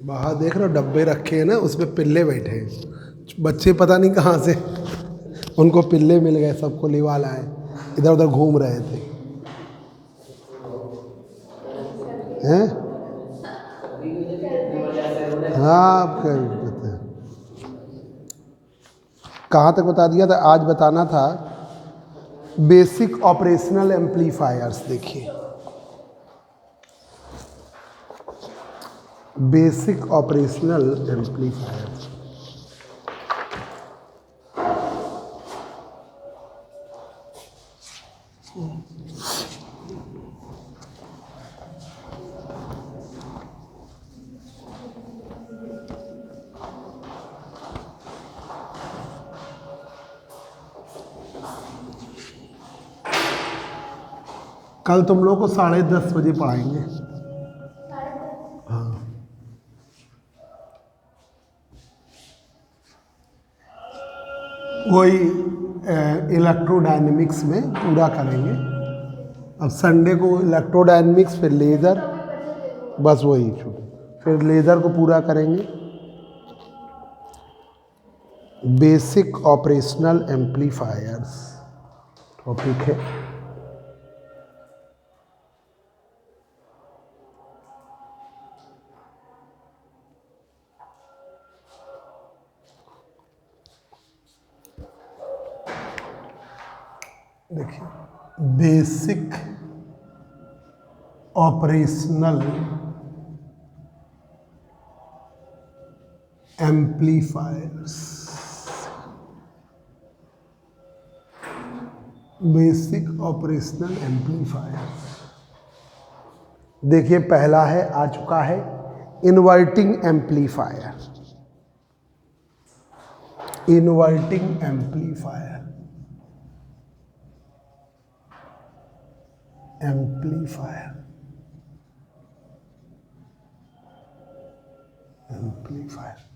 बाहर देख रहे हो डब्बे रखे हैं ना, उसमें पिल्ले बैठे हैं। बच्चे पता नहीं कहाँ से उनको पिल्ले मिल गए, सबको लिवा लाए, इधर उधर घूम रहे थे हैं। हाँ आप क्या कहते हैं, कहाँ तक बता दिया था? आज बताना था बेसिक ऑपरेशनल एम्पलीफायर्स। देखिए बेसिक ऑपरेशनल एम्पलीफायर्स, कल तुम लोग को 10:30 बजे पढ़ाएंगे। हाँ वही इलेक्ट्रोडायनेमिक्स में पूरा करेंगे। अब संडे को इलेक्ट्रोडायनेमिक्स, फिर लेज़र, बस वही छूट, फिर लेज़र को पूरा करेंगे। बेसिक ऑपरेशनल एम्पलीफायर्स टॉपिक है। देखिए basic operational amplifiers, basic operational amplifiers. देखिए पहला है, आ चुका है inverting amplifier. Inverting amplifier, amplifier, amplifier.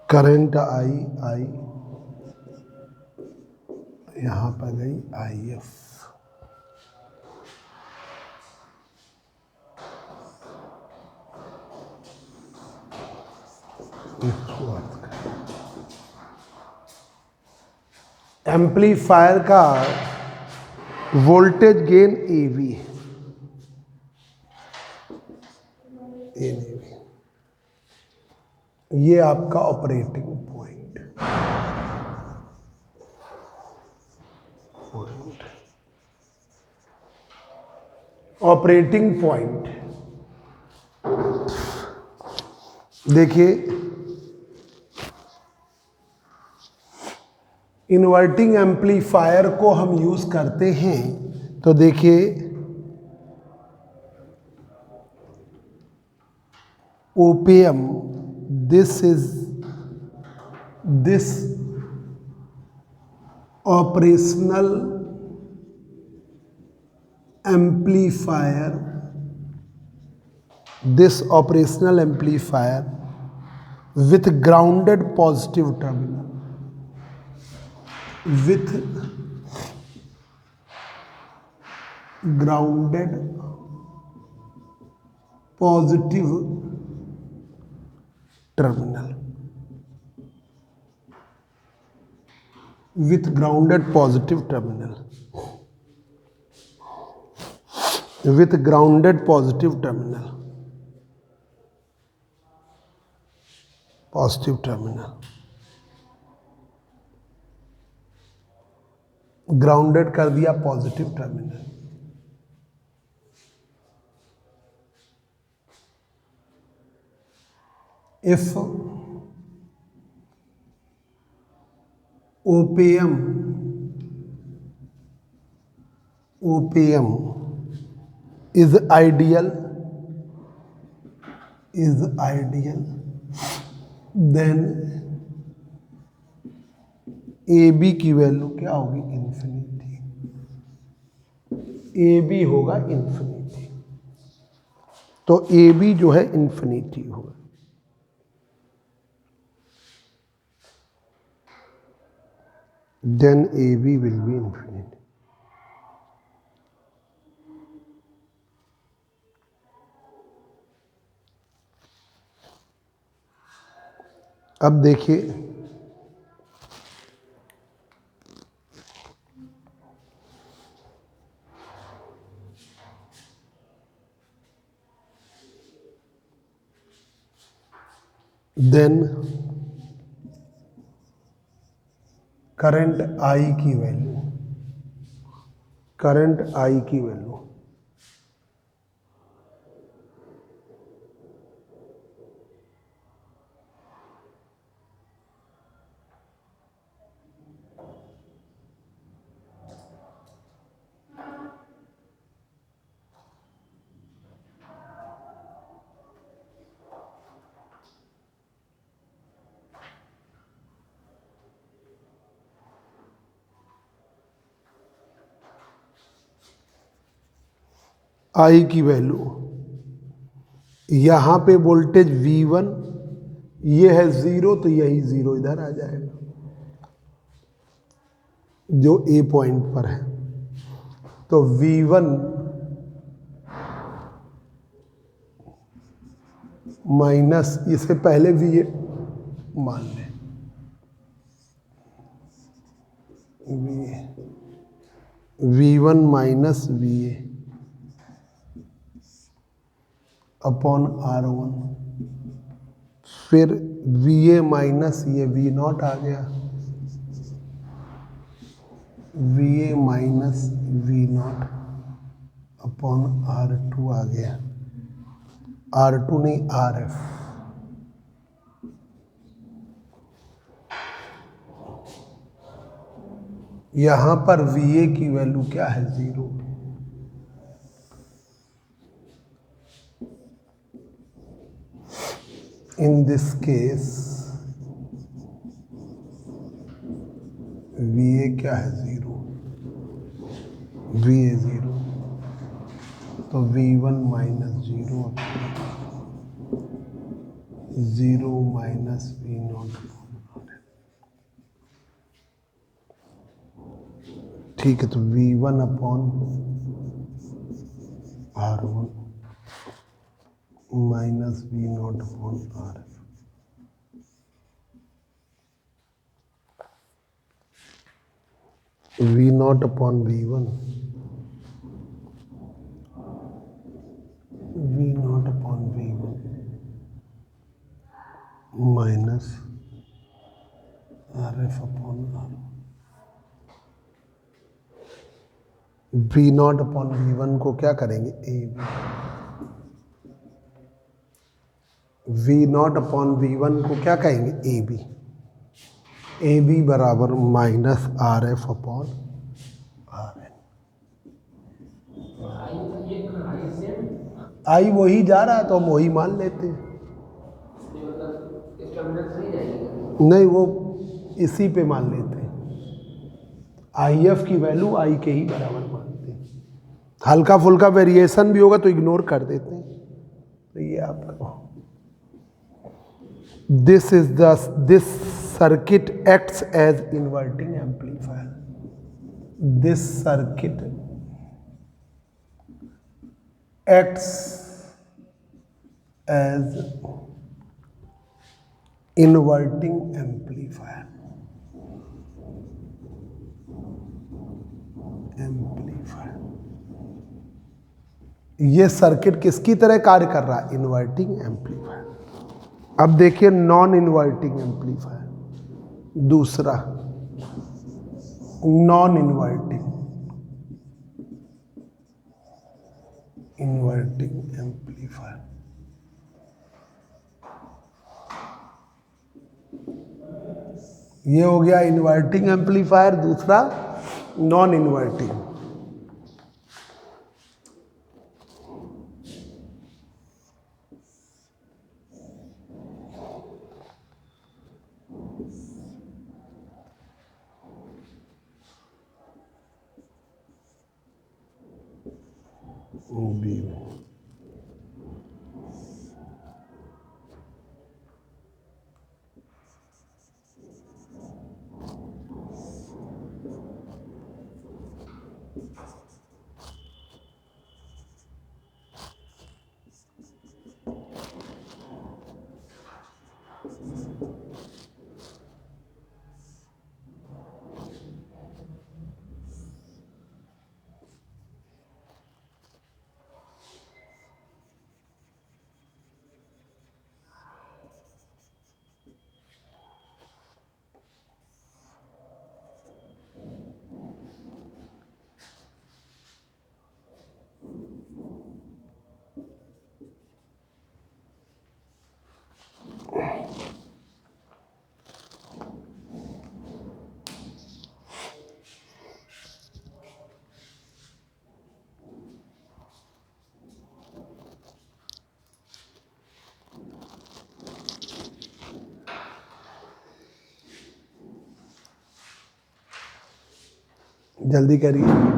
Current आई यहाँ पर गई आई एफ। एम्पलीफायर का वोल्टेज गेन एवी है, ये आपका ऑपरेटिंग पॉइंट। ऑपरेटिंग पॉइंट देखिए, इन्वर्टिंग एम्पलीफायर को हम यूज करते हैं तो देखिए op amp, this operational amplifier, this operational amplifier with grounded positive terminal, with grounded positive terminal, with grounded positive terminal, with grounded positive terminal, positive terminal, grounded कर दिया positive terminal. If op amp is ideal then A B की value क्या होगी? Infinity. A B होगा infinity, तो A B जो है infinity होगा। Then A B will be infinity. अब देखिए देन करंट आई की वैल्यू, आई की वैल्यू, यहाँ पे वोल्टेज V1 ये है 0, तो यही 0 इधर आ जाएगा जो ए पॉइंट पर है। तो V1 माइनस, इससे पहले VA मान लें, V1 minus VA upon R1, फिर VA माइनस ये V0 आ गया, VA minus V0 upon R2 आ गया, R2 नहीं RF। यहां पर VA की वैल्यू क्या है? 0। In this case VA क्या है? 0, VA 0, तो V1 माइनस 0 माइनस V0। ठीक है, तो V1 upon R1 minus V0 upon RF। V0 upon V1, V0 upon V1 minus RF upon R1। V0 upon V1 को क्या करेंगे? AB। V0 अपॉन V1 को क्या कहेंगे? AB। AB बराबर माइनस RF अपॉन RN। आई वही जा रहा है तो हम वही मान लेते हैं। नहीं, वो इसी पे मान लेते हैं, IF की वैल्यू I के ही बराबर मानते हैं। हल्का फुल्का वेरिएशन भी होगा तो इग्नोर कर देते हैं। तो ये आपको this circuit acts as inverting amplifier. This circuit acts as inverting amplifier. ये सर्किट किसकी तरह कार्य कर रहा है? Inverting amplifier. अब देखिए नॉन इन्वर्टिंग एम्पलीफायर, दूसरा नॉन इन्वर्टिंग एम्पलीफायर। ये हो गया इन्वर्टिंग एम्पलीफायर, दूसरा नॉन इन्वर्टिंग। बी जल्दी करिए।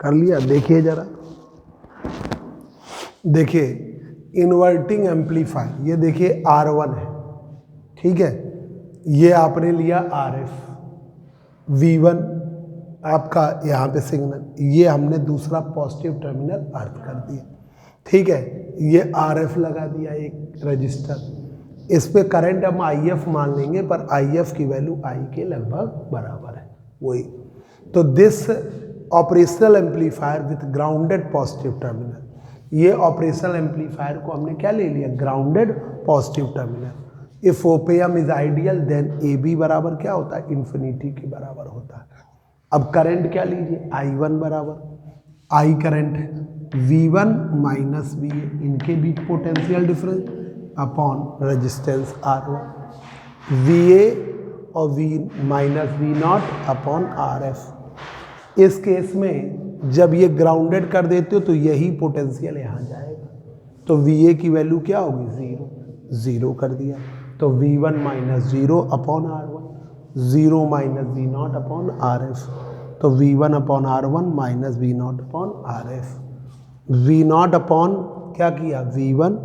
कर लिया? देखिए जरा, देखिए इन्वर्टिंग एम्पलीफायर, ये देखिए R1 है, ठीक है, ये आपने लिया RF, V1 आपका यहाँ पे सिग्नल, ये हमने दूसरा पॉजिटिव टर्मिनल अर्थ कर दिया, ठीक है, ये RF लगा दिया एक रजिस्टर, इस पे करंट हम IF मान लेंगे, पर IF की वैल्यू I के लगभग बराबर है वही। तो this operational amplifier with grounded positive terminal, ये ऑपरेशनल एम्पलीफायर को हमने क्या ले लिया? Grounded positive terminal. If op amp is ideal then AB बराबर क्या होता है? इन्फिनिटी के बराबर होता है। अब करंट क्या लीजिए? I1 बराबर, I करंट है, V1 माइनस VA, इनके बीच potential difference upon resistance R1, VA और V minus V0 upon RF। इस केस में जब ये ग्राउंडेड कर देते हो तो यही पोटेंशियल यहाँ जाएगा, तो VA की वैल्यू क्या होगी? 0, 0 कर दिया, तो V1 minus 0 upon R1, 0 minus V0 upon RF, तो V1 upon R1 minus V0 upon RF, V0 upon क्या किया? V1,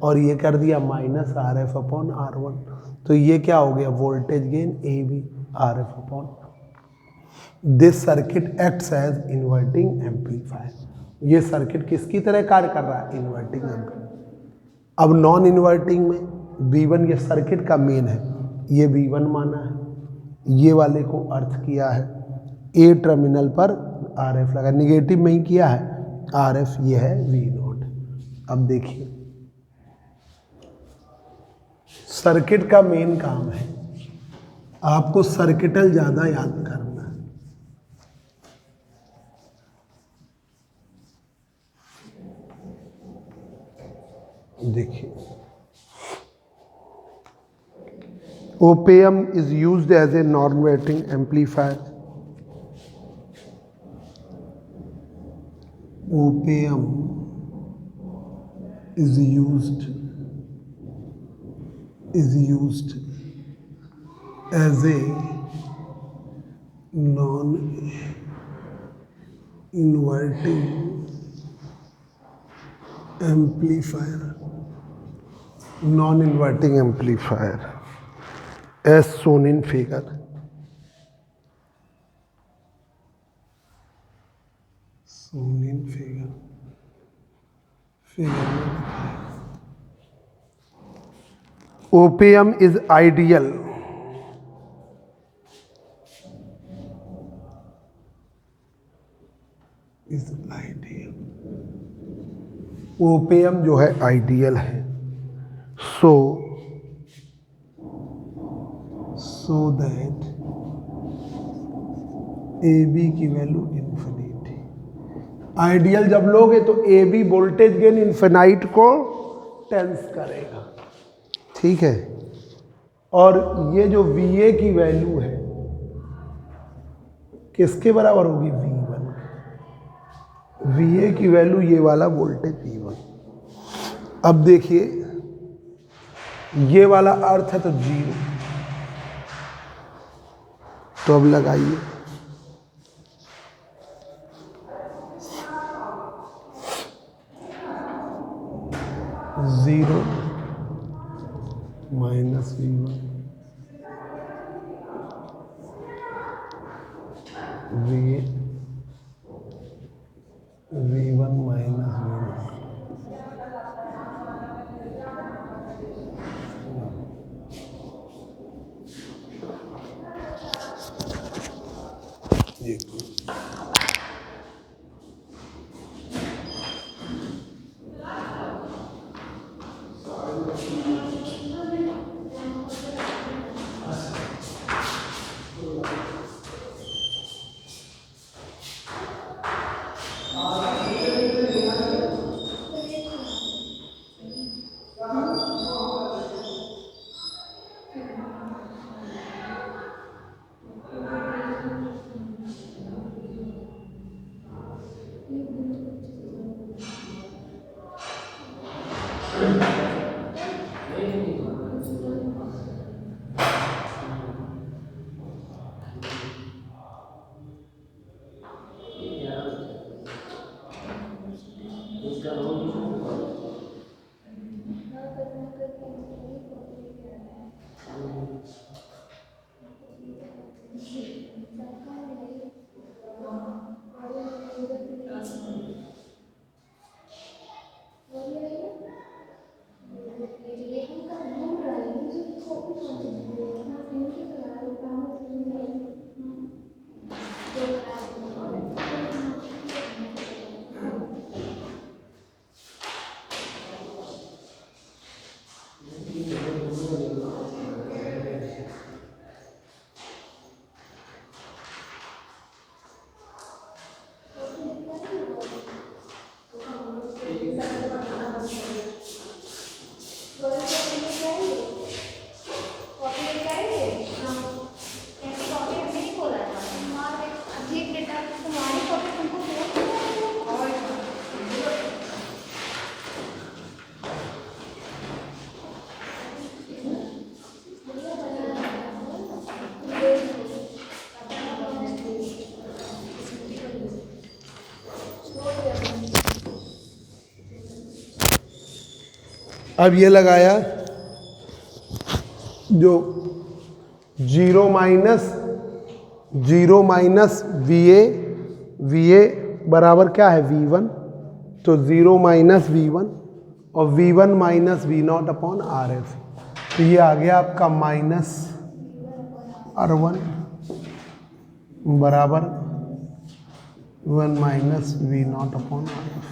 और ये कर दिया माइनस RF अपॉन R1, तो ये क्या हो गया? Voltage gain AB RF upon. This circuit acts as inverting amplifier. ये सर्किट किसकी तरह कार्य कर रहा है? Inverting amplifier. अब नॉन इन्वर्टिंग में V1 ये सर्किट का मेन है, ये V1 माना है, ये वाले को अर्थ किया है, A टर्मिनल पर RF लगा, निगेटिव में ही किया है RF, ये है V0। अब देखिए सर्किट का मेन काम है आपको सर्किटल ज़्यादा याद करना है। देखिए op amp is used as a non inverting amplifier, op amp is used as a non inverting amplifier, non inverting amplifier as shown in figure. Shown in figure. Figure में लिखा है OPM is ideal. Is ideal. OPM जो है ideal है. So that AB की value infinite है. Ideal जब लोगे तो AB वोल्टेज गेन इन्फिनाइट को टेंस करेगा. ठीक है. और ये जो VA की वैल्यू है किसके बराबर होगी? V1. VA की वैल्यू ये वाला वोल्टेज V1. अब देखिए ये वाला अर्थ है तो 0. तो अब लगाइए 0 minus V1 V1 minus V1. अब ये लगाया जो 0 माइनस VA बराबर क्या है? V1. तो 0 माइनस V1 और V1 minus V0 upon RF. तो ये आ गया आपका माइनस R1 बराबर 1 माइनस V0 अपॉन RF.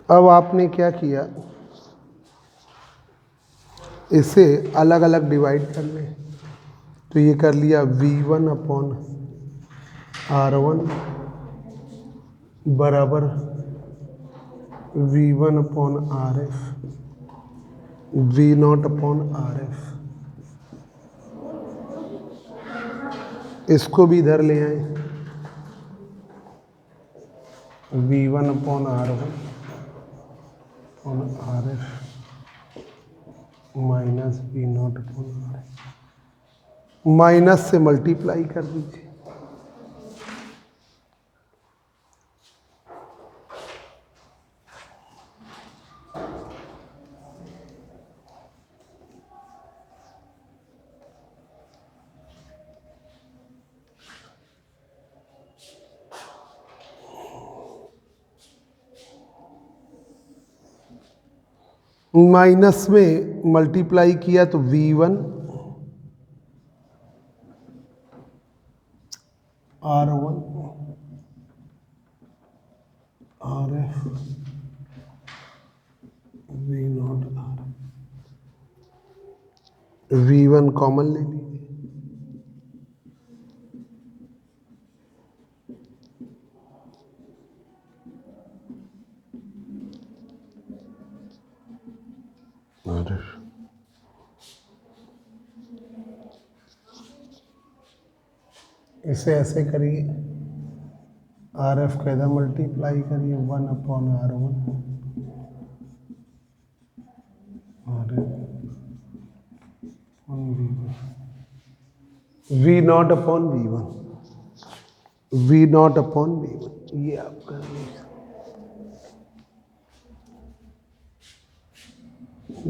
अब आपने क्या किया, इसे अलग अलग डिवाइड कर लें. तो ये कर लिया V1 अपॉन R1 बराबर V1 upon RF V0 upon RF. इसको भी इधर ले आए V1 upon R1 upon RF minus V0 upon RF. Minus से मल्टीप्लाई कर दीजिए। माइनस में मल्टीप्लाई किया तो V1 R1 RF V0 R, V1 common ले लीजिए। इसे ऐसे करिए, RF का इधर मल्टीप्लाई करिए 1/R1 V0/V1 V0/V1 ये आप कर लीजिए।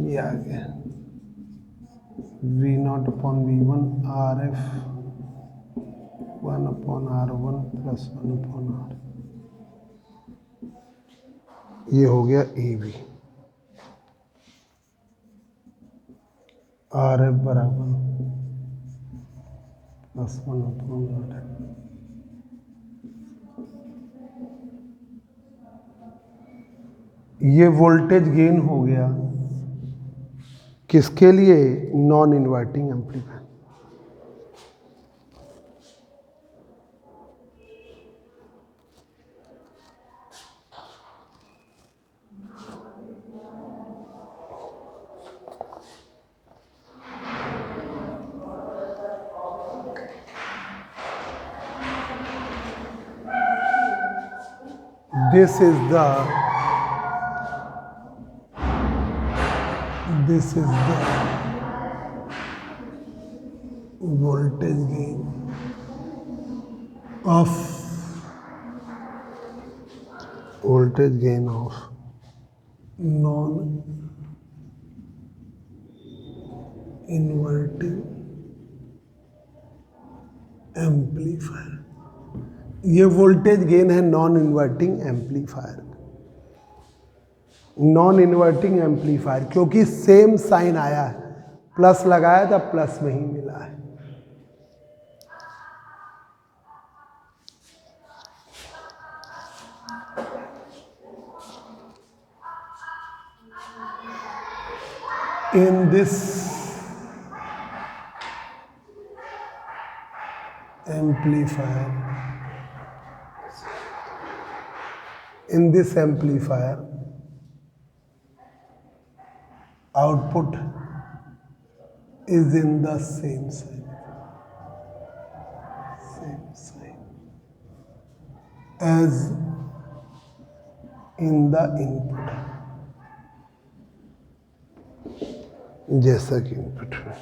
ये आ गया V0/V1 RF 1/R1 + 1/R, ये हो गया AB। RF बराबर +1/R। ये वोल्टेज गेन हो गया किसके लिए? Non inverting amplifier. This is the voltage gain of non-inverting amplifier. ये वोल्टेज गेन है non inverting amplifier. Non inverting amplifier क्योंकि सेम साइन आया है, प्लस लगाया था प्लस में ही मिला है। In this amplifier, output is in the same sign as in the input, जैसा कि इनपुट में।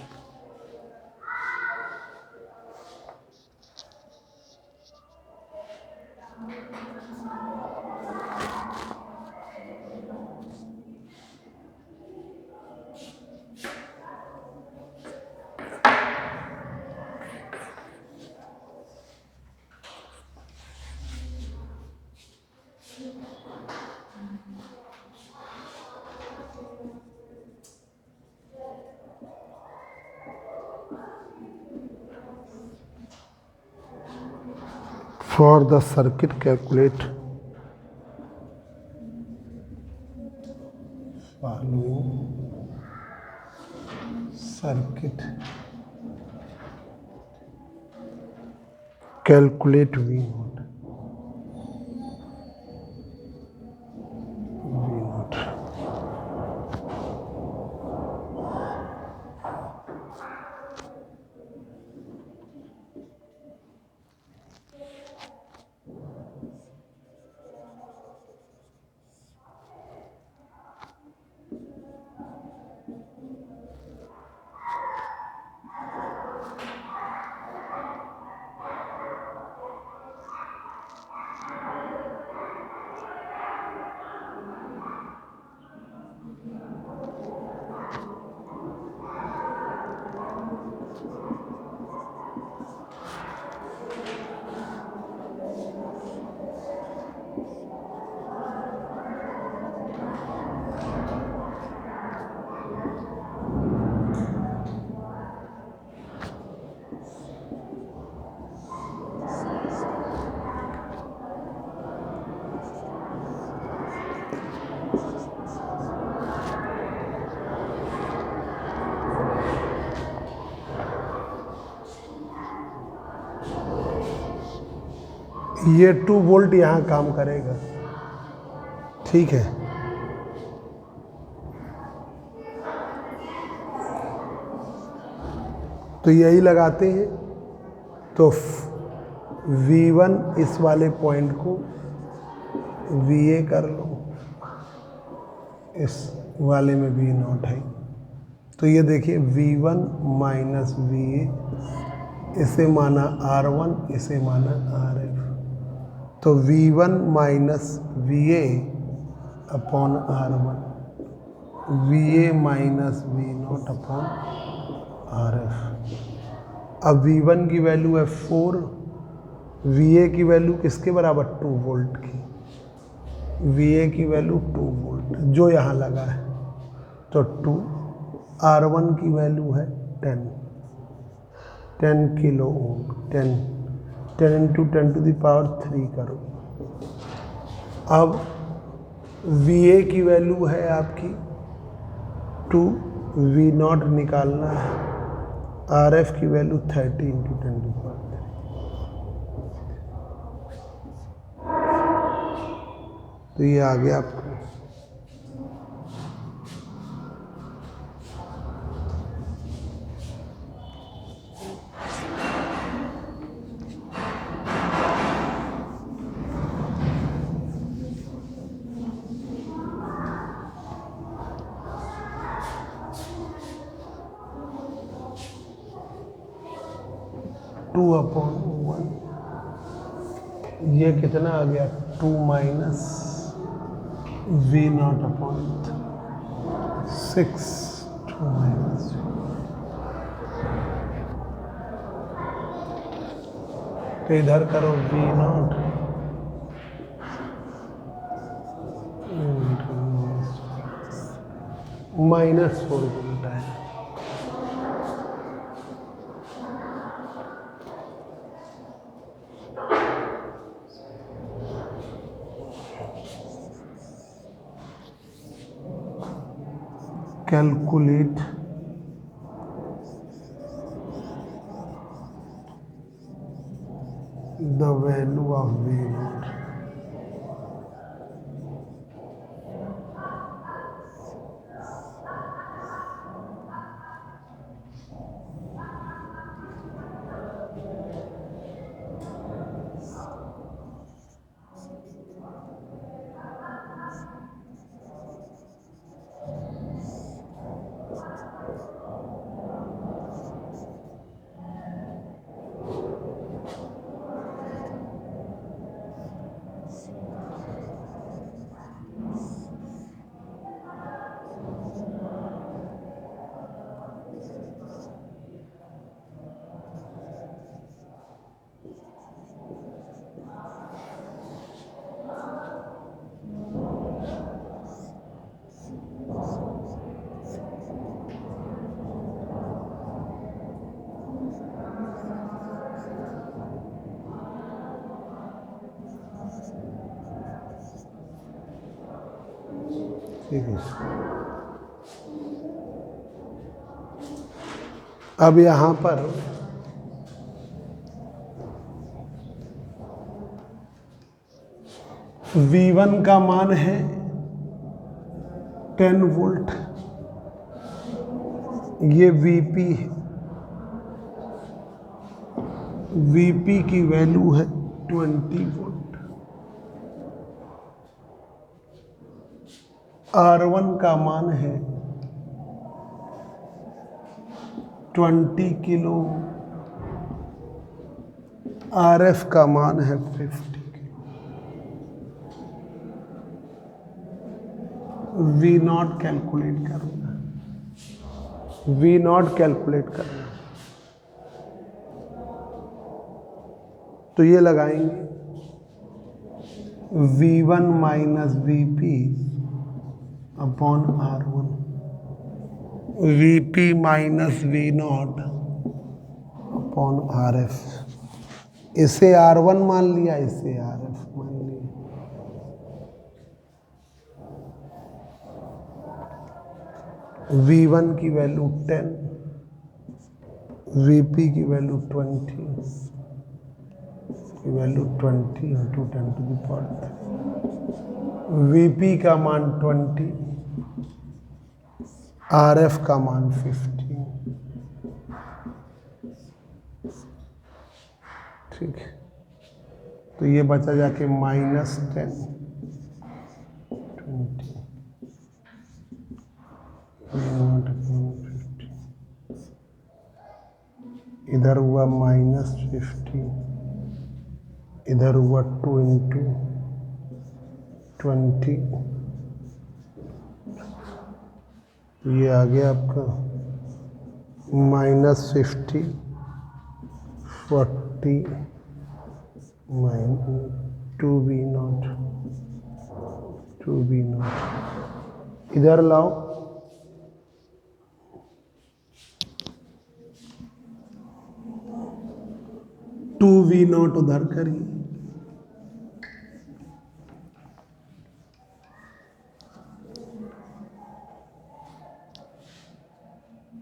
For the circuit, calculate following circuit, calculate V0 ये 2 वोल्ट यहाँ काम करेगा, ठीक है। तो यही लगाते हैं। तो V1 इस वाले पॉइंट को VA कर लो, इस वाले में V0 है। तो ये देखिए V1 माइनस VA, इसे माना R1, इसे माना RF। तो V1 minus VA upon R1, VA minus V0 upon RF। अब V1 की वैल्यू है 4, VA की वैल्यू किसके बराबर, 2 वोल्ट की। VA की वैल्यू 2 वोल्ट जो यहाँ लगा है, तो 2। R1 की वैल्यू है 10 kilo ohm, 10 into 10 to the power 3 करो। अब VA की वैल्यू है आपकी 2, V0 निकालना है। RF की वैल्यू 30 इंटू 10 टू पावर 3। तो ये आ गया आपको। टू अपॉन 1, ये कितना आ गया, 2 माइनस V0 अपॉन 6, 2 माइनस। तो इधर करो V0 -4 वोल्ट है। Calculate the value of V0. ठीक है। अब यहाँ पर V1 का मान है 10 वोल्ट, ये VP है, VP की वैल्यू है 20 वोल्ट। R1 का मान है 20 किलो, RF का मान है 50 किलो। V0 कैलकुलेट करूँगा, V0 कैलकुलेट करना। तो ये लगाएंगे V1 minus VP upon R1, VP minus V0 upon RF। इसे R1 मान लिया, इसे RF मान लिया। V1 की वैल्यू 10, VP की वैल्यू 20, वैल्यू 20 इंटू 10⁻3। वीपी का मान 20, आरएफ का मान 15। ठीक है, तो ये बचा जाके -10, 20 इधर हुआ -50, इधर हुआ 2 इंटू 20, ये आ गया आपका -50, 40 2v0 इधर लाओ, टू वी नॉट उधर करिए,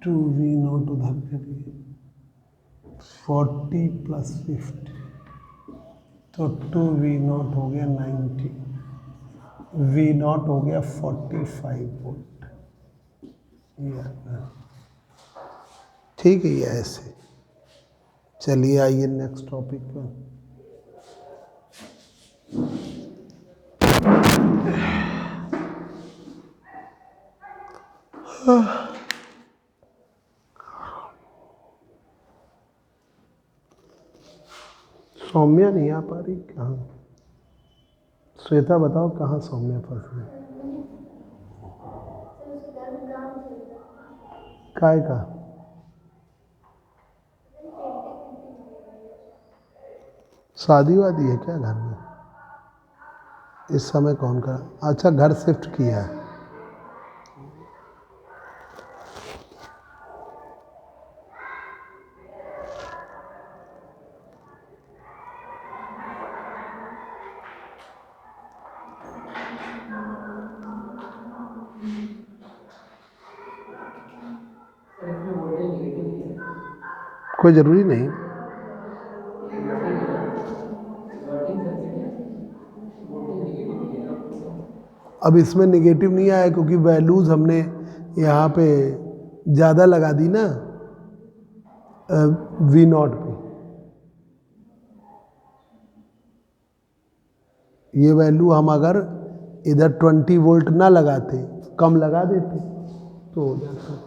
टू वी नॉट उधर करिए, 40 + 50, तो 2v0 हो गया 90, v0 हो गया 45 वोल्ट। ठीक है, ये ऐसे। चलिए आइए नेक्स्ट टॉपिक पर। सौम्या नहीं आ पा रही, कहाँ? श्वेता बताओ कहाँ सौम्या फंस गई? काय का? शादी वादी है क्या घर में? इस समय कौन कर? अच्छा, घर शिफ्ट किया है। कोई ज़रूरी नहीं। अब इसमें निगेटिव नहीं आया क्योंकि वैल्यूज़ हमने यहाँ पे ज़्यादा लगा दी ना v0 पे। ये वैल्यू हम अगर इधर 20 वोल्ट ना लगाते, कम लगा देते तो हो जाता।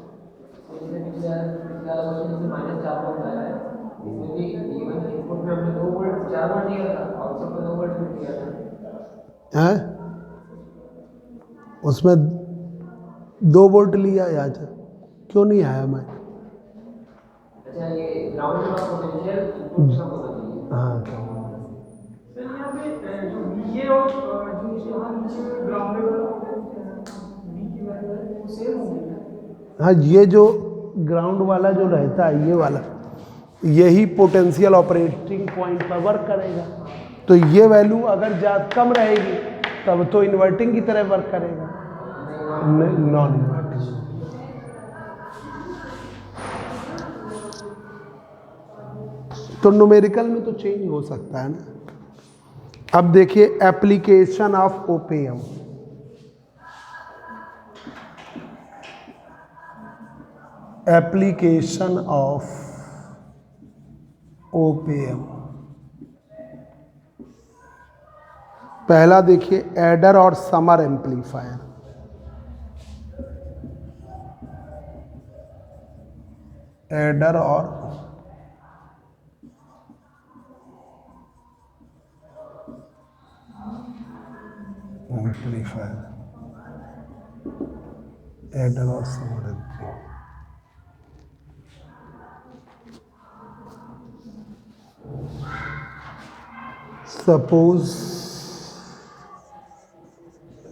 हैं? उसमें 2 वोल्ट लिया या क्यों नहीं आया? मैं अच्छा, ये ग्राउंड का पोटेंशियल इनपुट का होना चाहिए। हाँ, सर यहाँ पे जो VA और जो यहाँ नीचे ग्राउंडेड वाला पोटेंशियल V की वैल्यू है वो सेम होंगे क्या? हाँ, ये जो ग्राउंड वाला जो रहता है, ये वाला, यही पोटेंशियल ऑपरेटिंग पॉइंट पर वर्क करेगा। तो ये वैल्यू अगर ज़्यादा कम रहेगी तब तो इन्वर्टिंग की तरह वर्क करेगा, नॉन इन्वर्टिंग। तो न्यूमेरिकल में तो चेंज हो सकता है ना। अब देखिए application of op amp. Application of op amp, पहला देखिए एडर और समर एम्पलीफायर। एडर और एम्पलीफायर, एडर और समर एम्पलीफायर। सपोज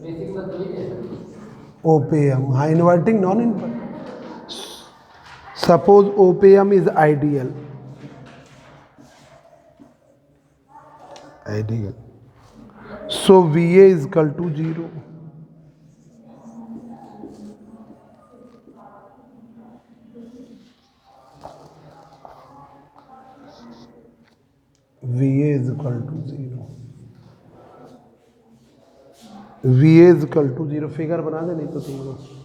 बेसिक बात वही है सर। ओपीएम, हाँ, inverting non inverting. Suppose op amp is ideal, so VA is equal to 0। V is equal to 0, V is equal to 0। Figure बना दे नहीं तो तुम लोग।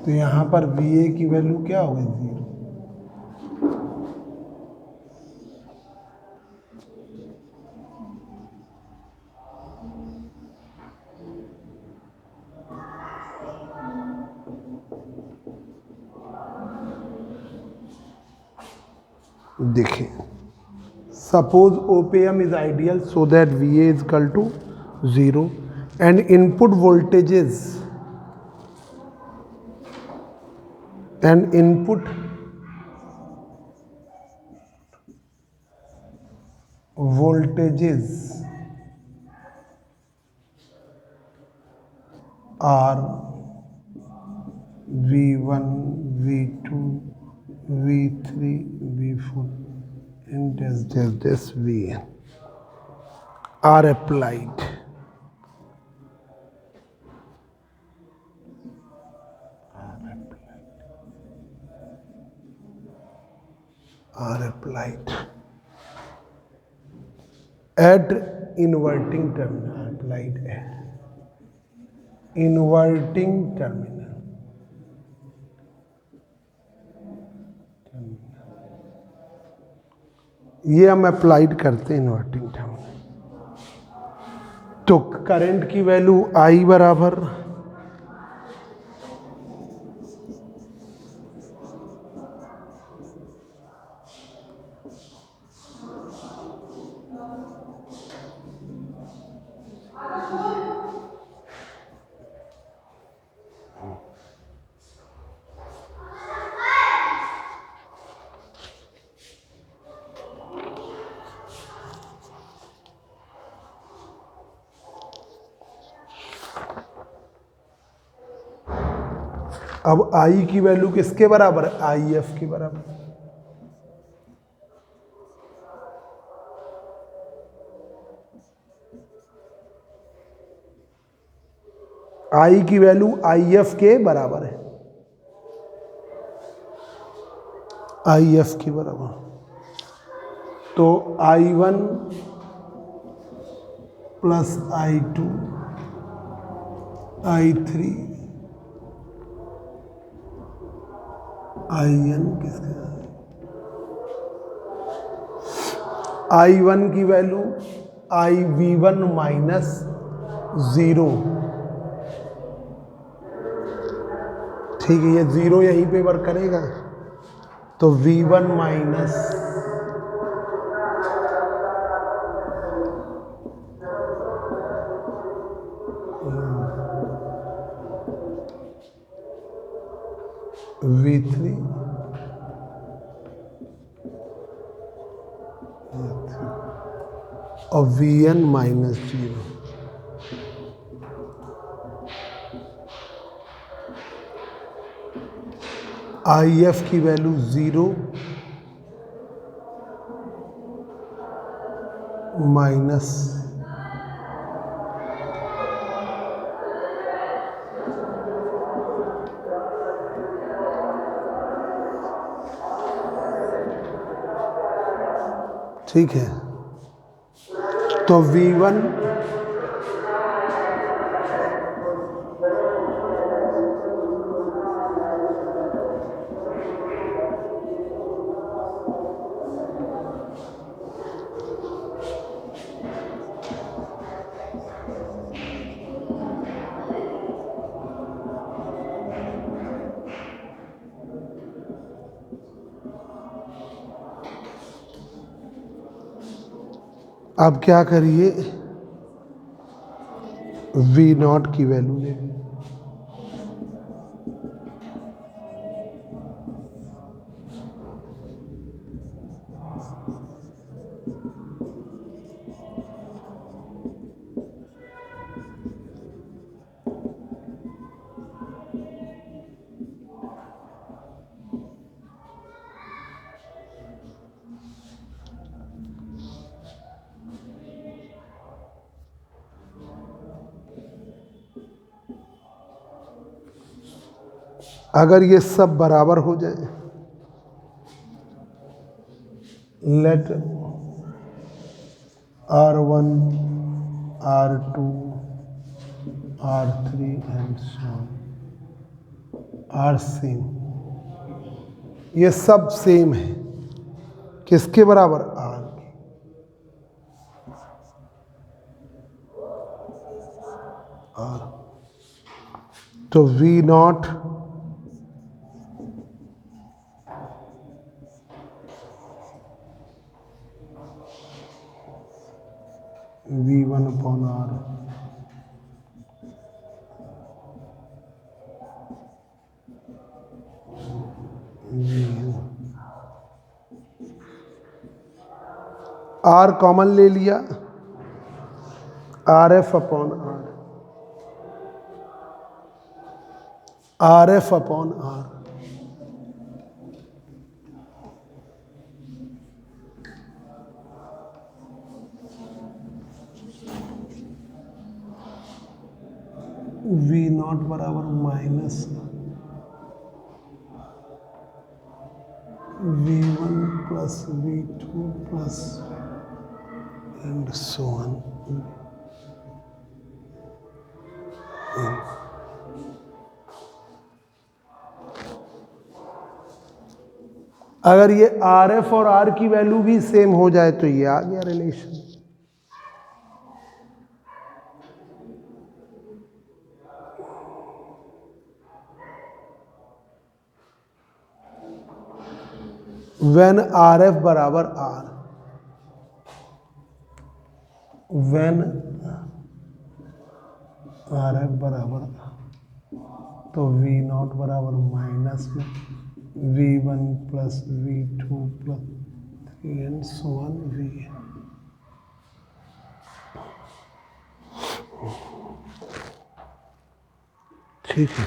तो यहाँ पर वी ए की वैल्यू क्या हो गई? 0। देखिए, suppose op amp is ideal so that V A is equal to 0 and input voltages and input voltages are V1, V2, V3, V4 and this Vn are applied. Are applied at inverting terminal. Applied at inverting terminal. ये हम applied करते हैं inverting terminal. तो current की value I बराबर अब I की value किसके बराबर है? IF के बराबर। I की वैल्यू IF के बराबर है, IF के बराबर। तो I1 plus I2 I3 IN किसके? I1 की वैल्यू IV1 माइनस 0, ठीक है, ये 0 यहीं पे वर्क करेगा। तो V1 माइनस V3 और Vn माइनस 0। IF की वैल्यू 0 माइनस ठीक है। तो V1 अब क्या करिए, V0 की वैल्यू लेंगे। अगर ये सब बराबर हो जाए, let R1 R2 R3 and so on are same, ये सब सेम है, किसके बराबर? आर के। आर तो V0 V1 upon are are common ले लिया, R F upon R F upon R. V0 बराबर minus V1 plus V2 plus and so on. अगर ये आर एफ और आर की वैल्यू भी सेम हो जाए तो ये आ गया रिलेशन। when RF बराबर R, when RF बराबर तो V0 बराबर माइनस में V1 plus V2 plus 3 and so on V। ठीक है,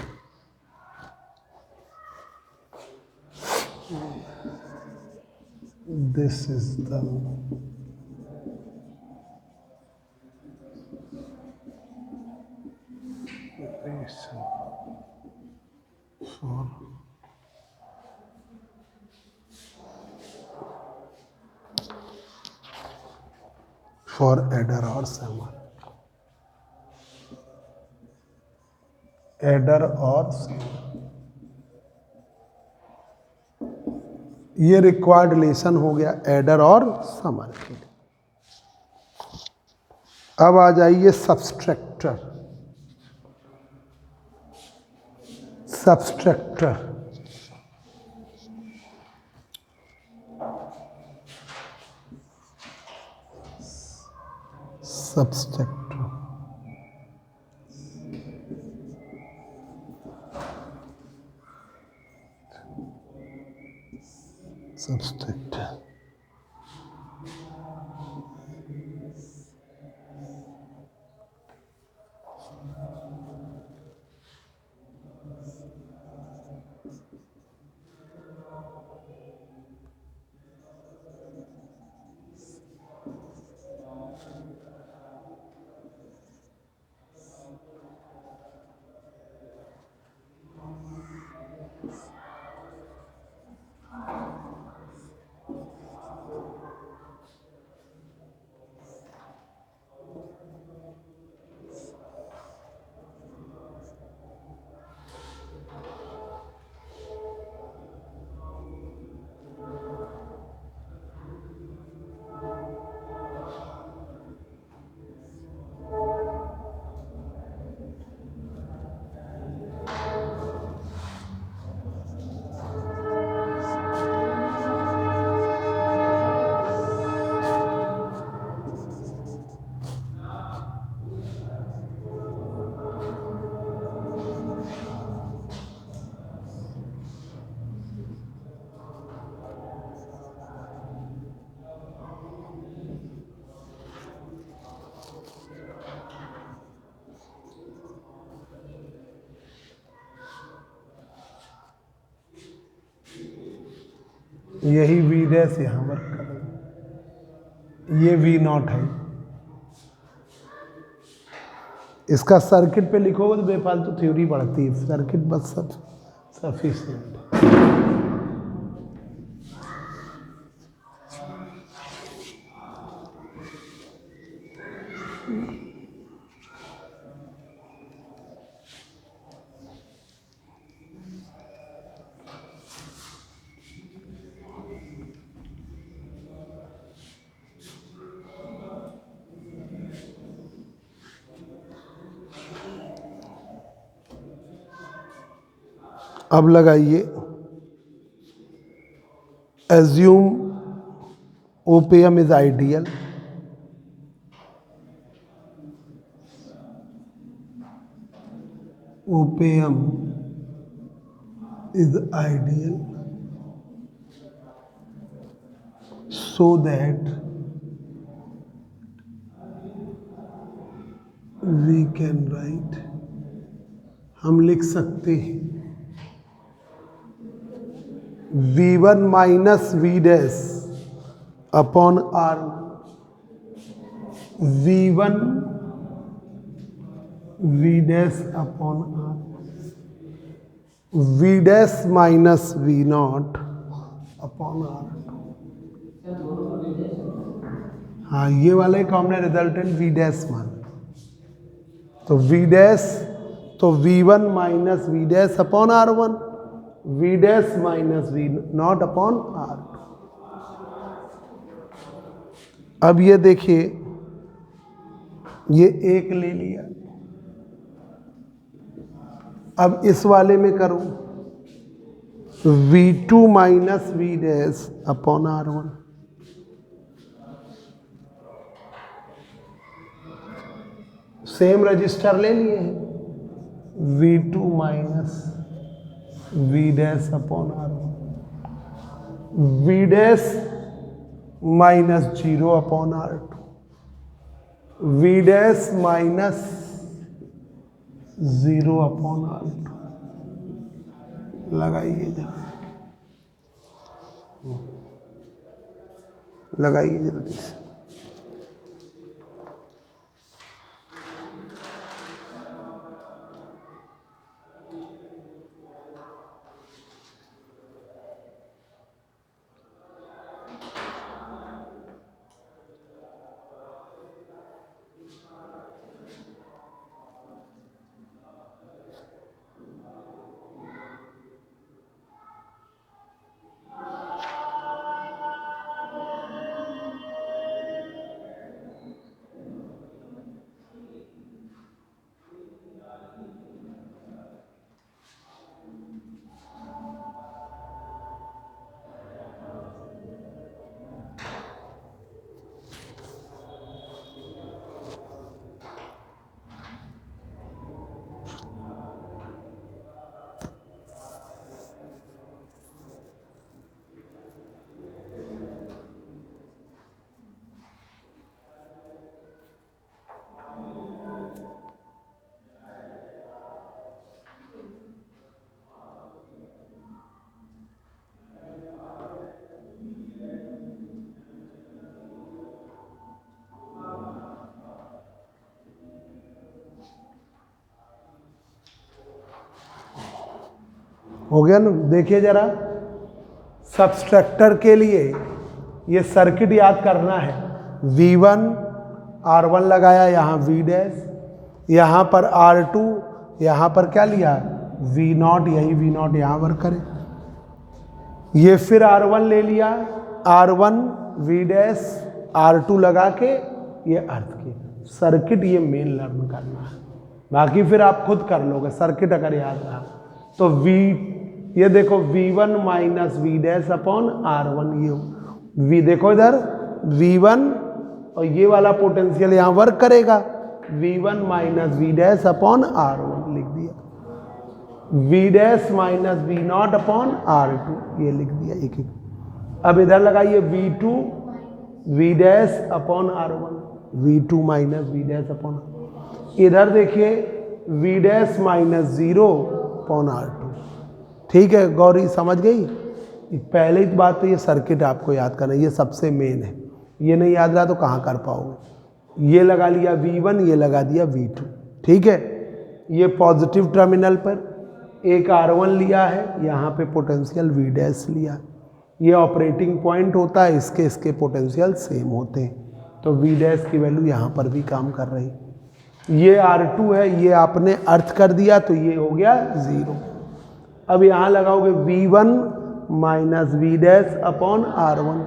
this is the relation for adder or summer, adder और summer। ये रिक्वायर्ड रिलेशन हो गया एडर और समर के लिए। अब आ जाइए सब्सट्रैक्टर। Subtractor subtractor subtract. यही वी डैश यहाँ वर्क करेगा, ये वी नॉट है। इसका सर्किट पे लिखोगे तो बेफालतू थ्योरी बढ़ती है, सर्किट बस सब सफिशिएंट है। अब लगाइए, assume opium is ideal, opium is ideal so that we can write, हम लिख सकते हैं V1 minus V dash upon R, V1 V dash upon R, V dash minus V naught upon R। हाँ, ये वाले को हमने रिजल्टेंट वी डैश माना, तो वी डैश, तो V1 minus V dash upon R1, V dash minus V naught upon R2। अब ये देखिए, ये एक ले लिया, अब इस वाले में करूं V2 minus V dash upon R1, same resistor ले लिए हैं, V2 minus V dash upon R1, V dash minus 0 upon R2, V dash minus 0 upon R2। लगाइए जरा, लगाइए जल्दी से। हो गया ना। देखिए जरा, सबस्ट्रक्टर के लिए ये सर्किट याद करना है। V1 R1 लगाया, यहाँ V डैश, यहाँ पर R2, यहाँ पर क्या लिया V0, यही V0 यहाँ वर्क करे। ये फिर R1 ले लिया, R1 V डैश R2 लगा के ये अर्थ के सर्किट, ये मेन लर्न करना है। बाकी फिर आप खुद कर लोगे सर्किट अगर याद रहा तो। ये देखो V1 minus V dash upon R1, ये देखो इधर V1 और ये वाला पोटेंशियल यहाँ वर्क करेगा, V1 minus V dash upon R1 लिख दिया, V dash minus V0 upon R2 ये लिख दिया एक एक। अब इधर लगाइए V2 V dash upon R1, V2 minus V dash upon, इधर देखिए V dash minus 0 upon R2। ठीक है गौरी, समझ गई? पहले ही बात तो ये सर्किट आपको याद करना, ये सबसे मेन है। ये नहीं याद रहा तो कहाँ कर पाओगे। ये लगा लिया V1, ये लगा दिया V2। ठीक है, ये पॉजिटिव टर्मिनल पर एक R1 लिया है, यहाँ पे पोटेंशियल V डैश लिया। ये ऑपरेटिंग पॉइंट होता है, इसके पोटेंशियल सेम होते हैं, तो V डैश की वैल्यू यहाँ पर भी काम कर रही। ये R2 है, ये आपने अर्थ कर दिया तो ये हो गया 0। अब यहाँ लगाओगे V1 minus V dash upon R1,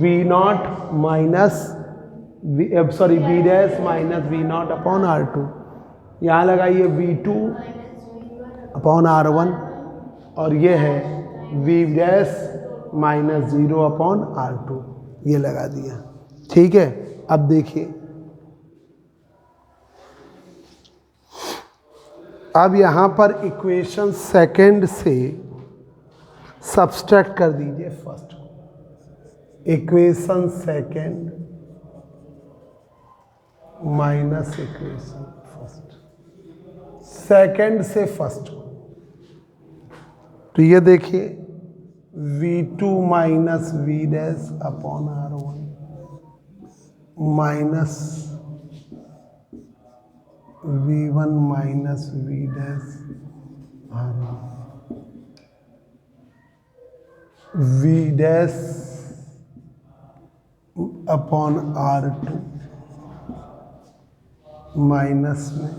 V0 minus V dash minus V0 upon R2। यहाँ लगाइए V2 अपॉन R1 और ये है V dash minus 0 upon R2, ये लगा दिया। ठीक है, अब देखिए, अब यहाँ पर इक्वेशन सेकंड से सब्सट्रैक्ट कर दीजिए फर्स्ट को। Equation second minus equation first, second से फर्स्ट को। तो ये देखिए V2 minus V dash upon R1 minus V1 minus V dash R1, V dash upon R2 minus में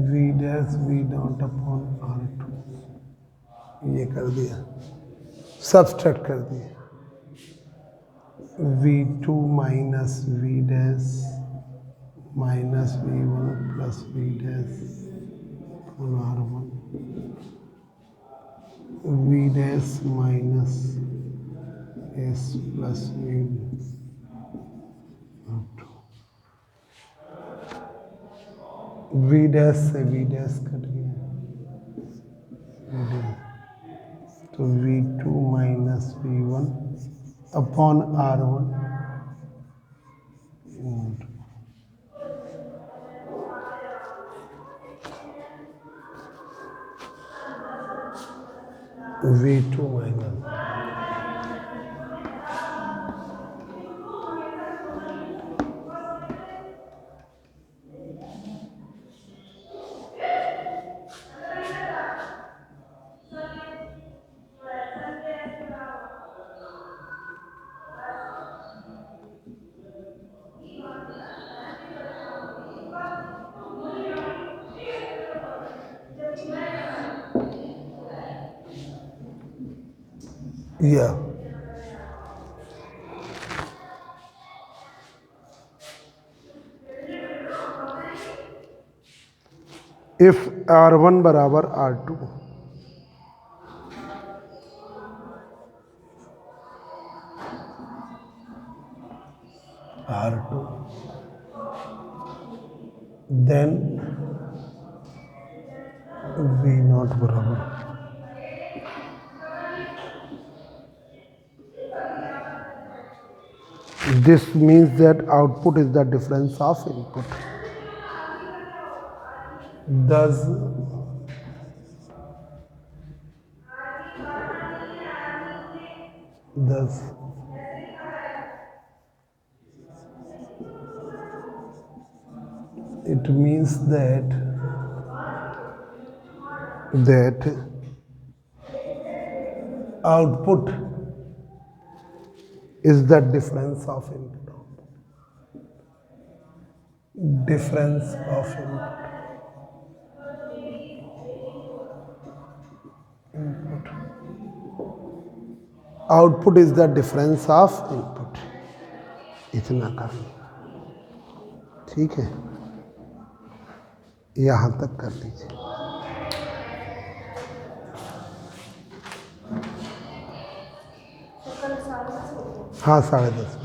V dash V0 upon R2, ये कर दिया, सब्सट्रैक्ट कर दिया। V2 minus V dash minus V1 plus V dash upon R1, V dash minus S plus V2, V dash से V dash cut गया, तो V2 minus V1 upon R1, V2 minus, yeah. If R1 बराबर R2, R2 then V0 बराबर, this means that output is the difference of input. Thus it means that that output is the difference of input. Difference of input. Output is the difference of input. इतना करना, ठीक है, यहाँ तक कर लीजिए। हाँ 10:30।